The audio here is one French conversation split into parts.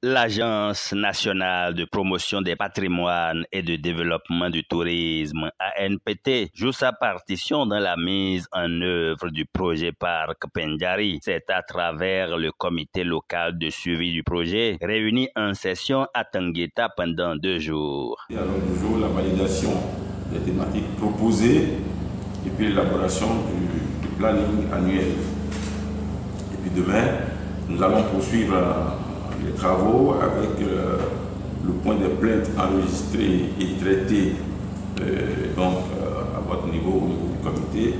L'Agence nationale de promotion des patrimoines et de développement du tourisme, ANPT, joue sa partition dans la mise en œuvre du projet Parc Pendjari. C'est à travers le comité local de suivi du projet, réuni en session à Tangueta pendant 2 jours. Et à l'ordre du jour, la validation des thématiques proposées et puis l'élaboration du planning annuel. Et puis demain, nous allons poursuivre les travaux avec le point des plaintes enregistrées et traitées à votre niveau, au niveau du comité.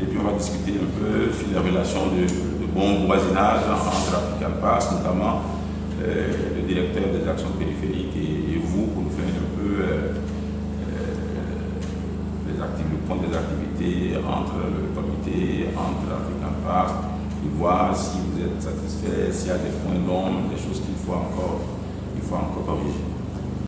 Et puis on va discuter un peu sur les relations de bon voisinage entre African Pass, notamment le directeur des actions périphériques et vous, pour nous faire un peu le point des activités entre le comité, entre African Pass, et voir si vous êtes satisfait, s'il y a des points d'ombre, des choses qu'il faut encore corriger.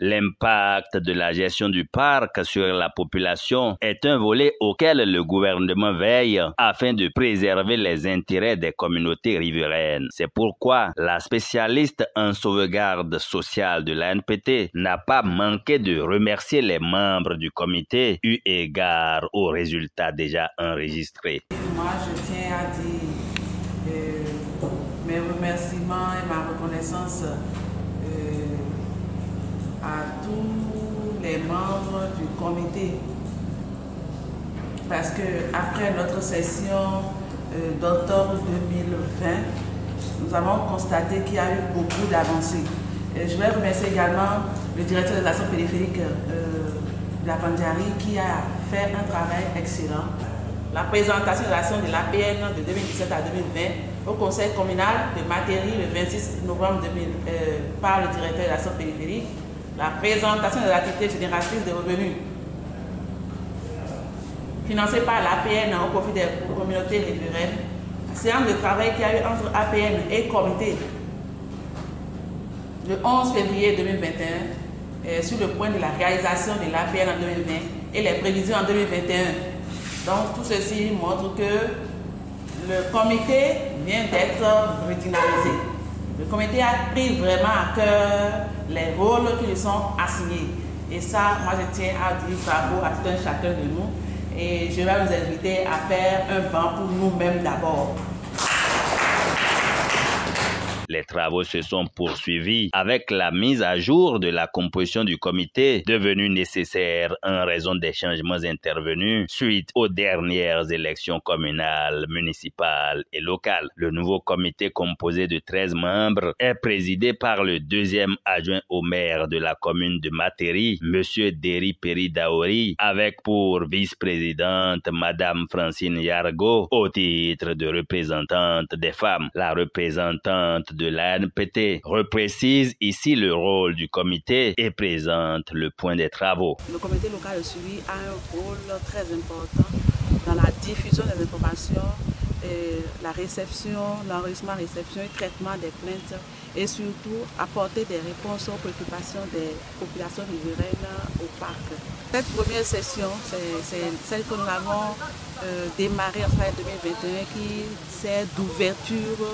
L'impact de la gestion du parc sur la population est un volet auquel le gouvernement veille afin de préserver les intérêts des communautés riveraines. C'est pourquoi la spécialiste en sauvegarde sociale de l'ANPT n'a pas manqué de remercier les membres du comité eu égard aux résultats déjà enregistrés. Moi, je tiens à dire mes remerciements et ma reconnaissance à tous les membres du comité, parce que après notre session d'octobre 2020, nous avons constaté qu'il y a eu beaucoup d'avancées. Je vais remercier également le directeur des actions périphériques de la Pendjari qui a fait un travail excellent. La présentation de l'action de l'APN de 2017 à 2020 au conseil communal de Materi le 26 novembre 2000 par le directeur des actions périphériques. La présentation des activités génératrices de revenus financées par l'APN au profit des communautés riveraines. La séance de travail qu'il y a eu entre APN et comité le 11 février 2021 sur le point de la réalisation de l'APN en 2020 et les prévisions en 2021. Donc tout ceci montre que le comité vient d'être redynamisé. Le comité a pris vraiment à cœur les rôles qui lui sont assignés. Et ça, moi je tiens à dire bravo à tout un chacun de nous. Et je vais vous inviter à faire un banc pour nous-mêmes d'abord. Les travaux se sont poursuivis avec la mise à jour de la composition du comité, devenue nécessaire en raison des changements intervenus suite aux dernières élections communales, municipales et locales. Le nouveau comité composé de 13 membres est présidé par le deuxième adjoint au maire de la commune de Materi, M. Deri Peri Daori, avec pour vice-présidente Mme Francine Yargo, au titre de représentante des femmes. La représentante de l'ANPT reprécise ici le rôle du comité et présente le point des travaux. Le comité local de suivi a un rôle très important dans la diffusion des informations, la réception, l'enregistrement, réception et traitement des plaintes et surtout apporter des réponses aux préoccupations des populations riveraines au parc. Cette première session, c'est celle que nous avons démarrée en 2021 qui sert d'ouverture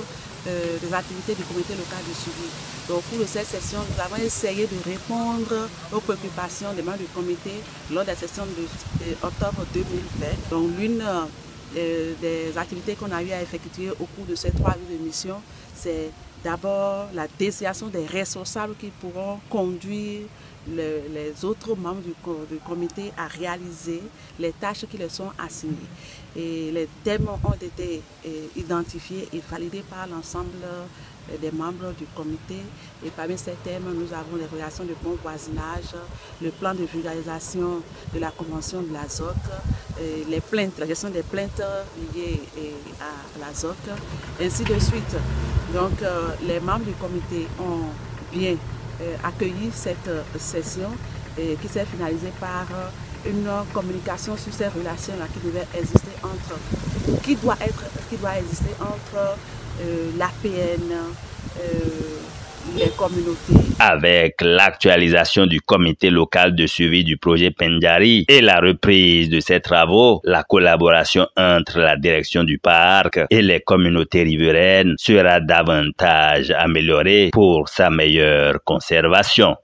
des activités du comité local de suivi. Donc pour cette session, nous avons essayé de répondre aux préoccupations des membres du comité lors des sessions d'octobre 2020. Donc l'une des activités qu'on a eu à effectuer au cours de ces 3 jours de mission, c'est d'abord la désignation des responsables qui pourront conduire les autres membres du comité à réaliser les tâches qui leur sont assignées. Et les thèmes ont été identifiés et validés par l'ensemble des membres du comité. Et parmi ces thèmes, nous avons les relations de bon voisinage, le plan de vulgarisation de la convention de la ZOC, les plaintes, la gestion des plaintes liées à la ZOC, ainsi de suite. Donc les membres du comité ont bien accueilli cette session qui s'est finalisée par une communication sur ces relations-là qui doit exister entre l'APN, les communautés. Avec l'actualisation du comité local de suivi du projet Pendjari et la reprise de ces travaux, la collaboration entre la direction du parc et les communautés riveraines sera davantage améliorée pour sa meilleure conservation.